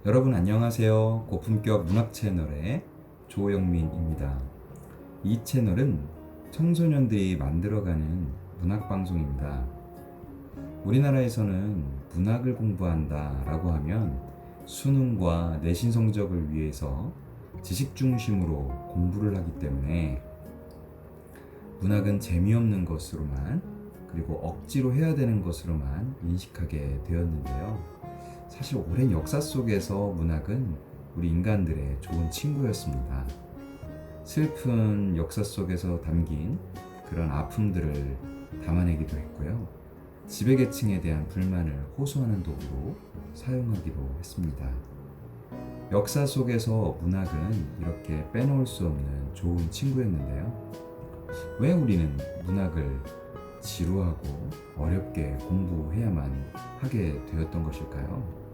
여러분 안녕하세요. 고품격 문학 채널의 조영민입니다. 이 채널은 청소년들이 만들어가는 문학 방송입니다. 우리나라에서는 문학을 공부한다 라고 하면 수능과 내신 성적을 위해서 지식 중심으로 공부를 하기 때문에 문학은 재미없는 것으로만, 그리고 억지로 해야 되는 것으로만 인식하게 되었는데요. 사실 오랜 역사 속에서 문학은 우리 인간들의 좋은 친구였습니다. 슬픈 역사 속에서 담긴 그런 아픔들을 담아내기도 했고요. 지배계층에 대한 불만을 호소하는 도구로 사용하기도 했습니다. 역사 속에서 문학은 이렇게 빼놓을 수 없는 좋은 친구였는데요. 왜 우리는 문학을 지루하고 어렵게 공부해야만 하게 되었던 것일까요?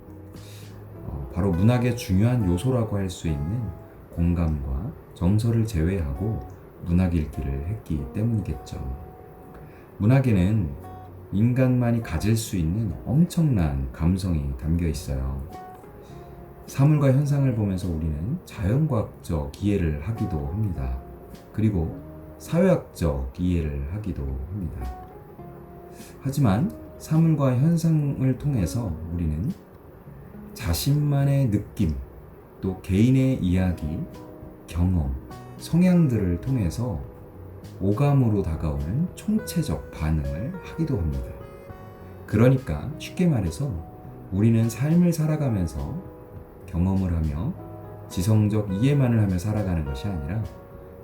바로 문학의 중요한 요소라고 할 수 있는 공감과 정서를 제외하고 문학 읽기를 했기 때문이겠죠. 문학에는 인간만이 가질 수 있는 엄청난 감성이 담겨 있어요. 사물과 현상을 보면서 우리는 자연과학적 이해를 하기도 합니다. 그리고 사회학적 이해를 하기도 합니다. 하지만 사물과 현상을 통해서 우리는 자신만의 느낌, 또 개인의 이야기, 경험, 성향들을 통해서 오감으로 다가오는 총체적 반응을 하기도 합니다. 그러니까 쉽게 말해서 우리는 삶을 살아가면서 경험을 하며 지성적 이해만을 하며 살아가는 것이 아니라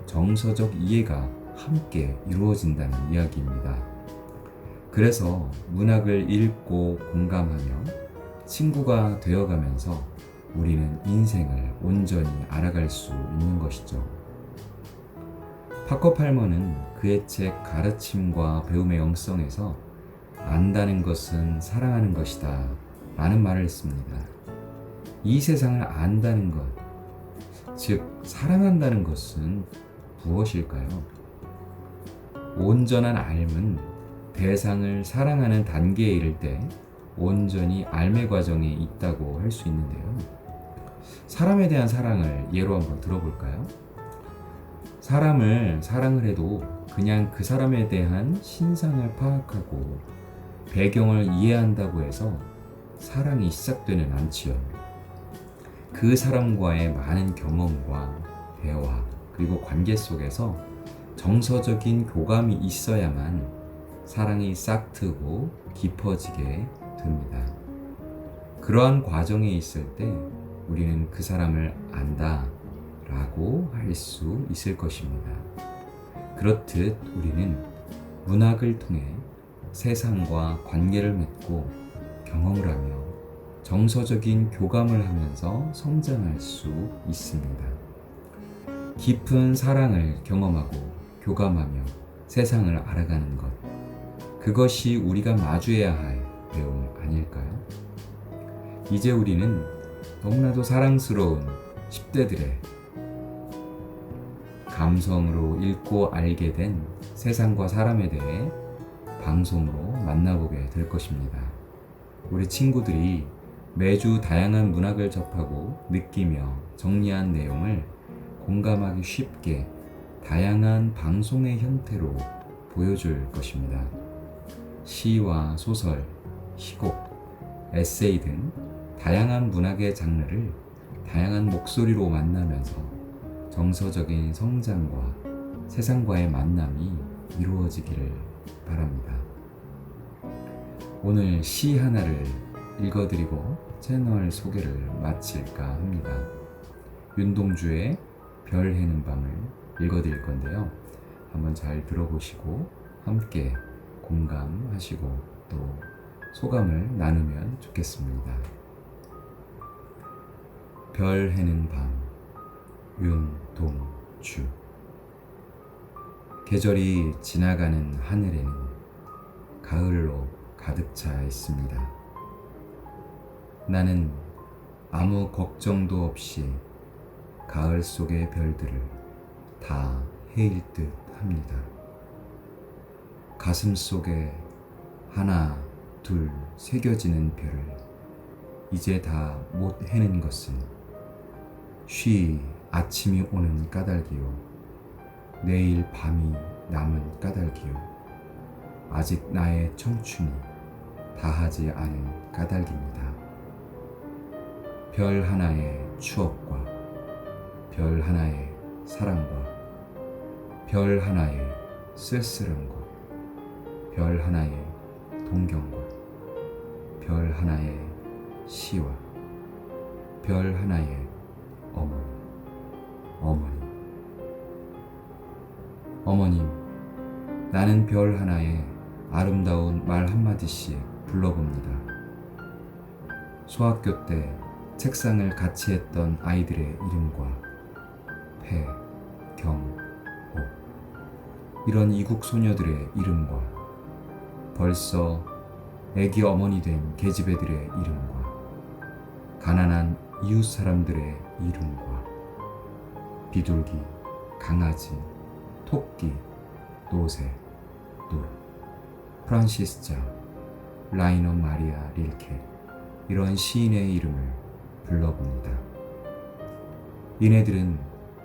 정서적 이해가 함께 이루어진다는 이야기입니다. 그래서 문학을 읽고 공감하며 친구가 되어가면서 우리는 인생을 온전히 알아갈 수 있는 것이죠. 파커 팔머는 그의 책 가르침과 배움의 영성에서 안다는 것은 사랑하는 것이다 라는 말을 했습니다. 이 세상을 안다는 것, 즉 사랑한다는 것은 무엇일까요? 온전한 삶은 대상을 사랑하는 단계에 이를 때 온전히 삶의 과정에 있다고 할 수 있는데요. 사람에 대한 사랑을 예로 한번 들어볼까요? 사람을 사랑을 해도 그냥 그 사람에 대한 신상을 파악하고 배경을 이해한다고 해서 사랑이 시작되는 않지요. 그 사람과의 많은 경험과 대화, 그리고 관계 속에서 정서적인 교감이 있어야만 사랑이 싹트고 깊어지게 됩니다. 그러한 과정에 있을 때 우리는 그 사람을 안다 라고 할 수 있을 것입니다. 그렇듯 우리는 문학을 통해 세상과 관계를 맺고 경험을 하며 정서적인 교감을 하면서 성장할 수 있습니다. 깊은 사랑을 경험하고 교감하며 세상을 알아가는 것, 그것이 우리가 마주해야 할 배움 아닐까요? 이제 우리는 너무나도 사랑스러운 10대들의 감성으로 읽고 알게 된 세상과 사람에 대해 방송으로 만나보게 될 것입니다. 우리 친구들이 매주 다양한 문학을 접하고 느끼며 정리한 내용을 공감하기 쉽게 다양한 방송의 형태로 보여줄 것입니다. 시와 소설, 희곡, 에세이 등 다양한 문학의 장르를 다양한 목소리로 만나면서 정서적인 성장과 세상과의 만남이 이루어지기를 바랍니다. 오늘 시 하나를 읽어드리고 채널 소개를 마칠까 합니다. 윤동주의 별 해는 밤을 읽어드릴 건데요. 한번 잘 들어보시고 함께 공감하시고 또 소감을 나누면 좋겠습니다. 별 해는 밤, 윤동주. 계절이 지나가는 하늘에는 가을로 가득 차 있습니다. 나는 아무 걱정도 없이 가을 속의 별들을 다 해일 듯 합니다. 가슴 속에 하나, 둘 새겨지는 별을 이제 다 못 해낸 것은 쉬 아침이 오는 까닭이요 내일 밤이 남은 까닭이요 아직 나의 청춘이 다하지 않은 까닭입니다. 별 하나의 추억과 별 하나의 사랑과 별 하나의 쓸쓸함과 별 하나의 동경과 별 하나의 시와 별 하나의 어머님, 나는 별 하나에 아름다운 말 한마디씩 불러봅니다. 소학교 때 책상을 같이 했던 아이들의 이름과 폐, 경, 오 이런 이국 소녀들의 이름과 벌써 애기 어머니 된 계집애들의 이름과 가난한 이웃 사람들의 이름과 비둘기, 강아지, 토끼, 노새, 노루, 프란시스자, 라이너 마리아 릴케 이런 시인의 이름을 불러봅니다. 이네들은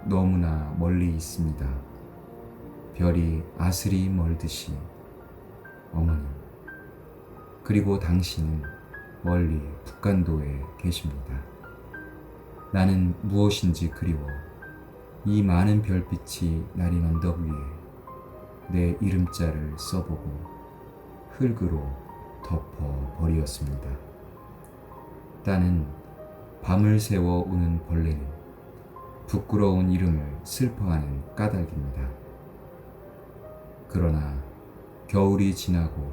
너무나 멀리 있습니다. 별이 아스리 멀듯이 어머님, 그리고 당신은 멀리 북간도에 계십니다. 나는 무엇인지 그리워 이 많은 별빛이 나린 언덕 위에 내 이름자를 써보고 흙으로 덮어버리었습니다. 나는 밤을 새워 우는 벌레는 부끄러운 이름을 슬퍼하는 까닭입니다. 그러나 겨울이 지나고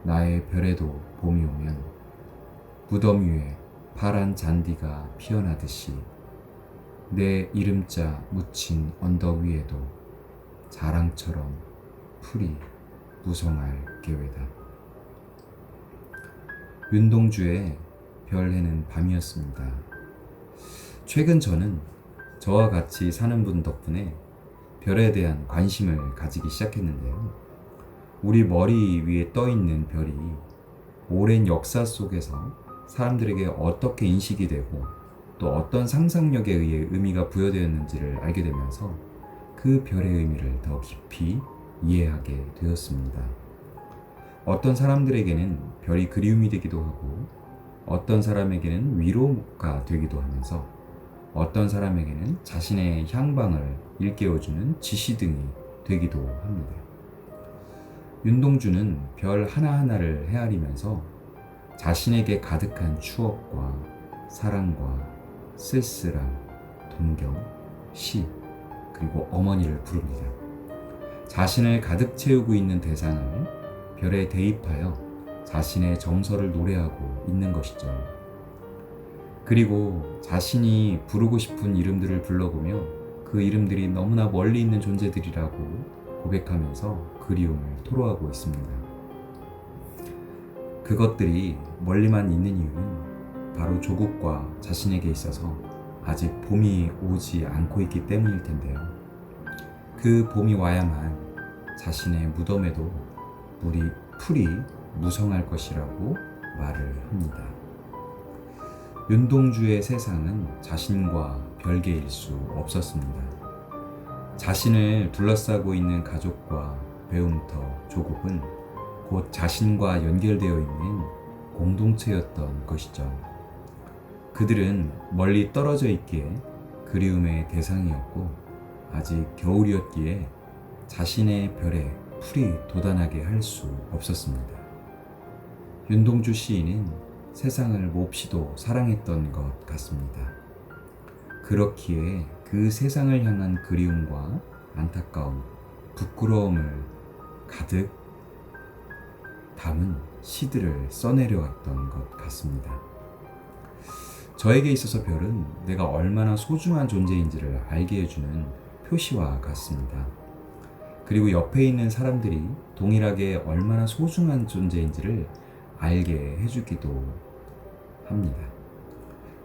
나의 별에도 봄이 오면 무덤 위에 파란 잔디가 피어나듯이 내 이름자 묻힌 언덕 위에도 자랑처럼 풀이 무성할 계획이다. 윤동주의 별해는 밤이었습니다. 최근 저는 저와 같이 사는 분 덕분에 별에 대한 관심을 가지기 시작했는데요. 우리 머리 위에 떠 있는 별이 오랜 역사 속에서 사람들에게 어떻게 인식이 되고 또 어떤 상상력에 의해 의미가 부여되었는지를 알게 되면서 그 별의 의미를 더 깊이 이해하게 되었습니다. 어떤 사람들에게는 별이 그리움이 되기도 하고 어떤 사람에게는 위로가 되기도 하면서 어떤 사람에게는 자신의 향방을 일깨워주는 지시등이 되기도 합니다. 윤동주는 별 하나하나를 헤아리면서 자신에게 가득한 추억과 사랑과 쓸쓸함, 동경, 시, 그리고 어머니를 부릅니다. 자신을 가득 채우고 있는 대상을 별에 대입하여 자신의 정서를 노래하고 있는 것이죠. 그리고 자신이 부르고 싶은 이름들을 불러보며 그 이름들이 너무나 멀리 있는 존재들이라고 고백하면서 그리움을 토로하고 있습니다. 그것들이 멀리만 있는 이유는 바로 조국과 자신에게 있어서 아직 봄이 오지 않고 있기 때문일 텐데요. 그 봄이 와야만 자신의 무덤에도 풀이 무성할 것이라고 말을 합니다. 윤동주의 세상은 자신과 별개일 수 없었습니다. 자신을 둘러싸고 있는 가족과 배움터, 조국은 곧 자신과 연결되어 있는 공동체였던 것이죠. 그들은 멀리 떨어져 있기에 그리움의 대상이었고 아직 겨울이었기에 자신의 별에 풀이 돋아나게 할 수 없었습니다. 윤동주 시인은 세상을 몹시도 사랑했던 것 같습니다. 그렇기에 그 세상을 향한 그리움과 안타까움, 부끄러움을 가득 담은 시들을 써내려왔던 것 같습니다. 저에게 있어서 별은 내가 얼마나 소중한 존재인지를 알게 해주는 표시와 같습니다. 그리고 옆에 있는 사람들이 동일하게 얼마나 소중한 존재인지를 알게 해주기도 합니다.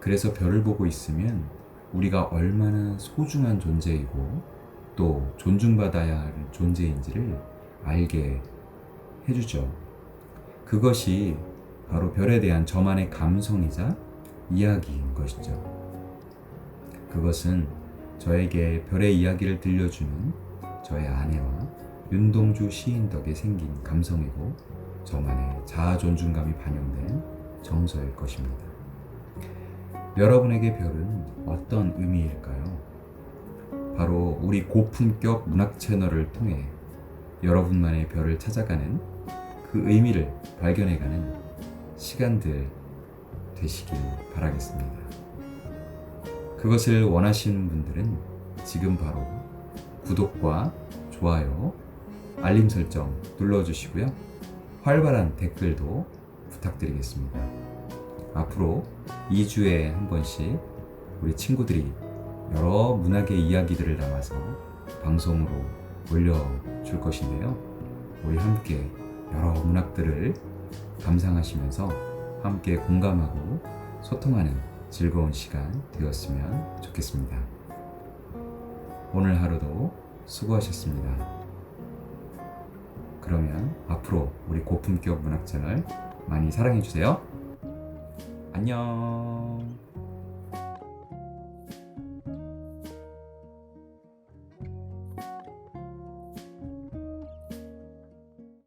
그래서 별을 보고 있으면 우리가 얼마나 소중한 존재이고 또 존중받아야 할 존재인지를 알게 해주죠. 그것이 바로 별에 대한 저만의 감성이자 이야기인 것이죠. 그것은 저에게 별의 이야기를 들려주는 저의 아내와 윤동주 시인 덕에 생긴 감성이고 저만의 자아 존중감이 반영된 정서일 것입니다. 여러분에게 별은 어떤 의미일까요? 바로 우리 고품격 문학 채널을 통해 여러분만의 별을 찾아가는 그 의미를 발견해가는 시간들 되시길 바라겠습니다. 그것을 원하시는 분들은 지금 바로 구독과 좋아요, 알림 설정 눌러주시고요. 활발한 댓글도 부탁드리겠습니다. 앞으로 2주에 한 번씩 우리 친구들이 여러 문학의 이야기들을 담아서 방송으로 올려줄 것인데요. 우리 함께 여러 문학들을 감상하시면서 함께 공감하고 소통하는 즐거운 시간 되었으면 좋겠습니다. 오늘 하루도 수고하셨습니다. 그러면 앞으로 우리 고품격 문학 채널 많이 사랑해주세요. 안녕.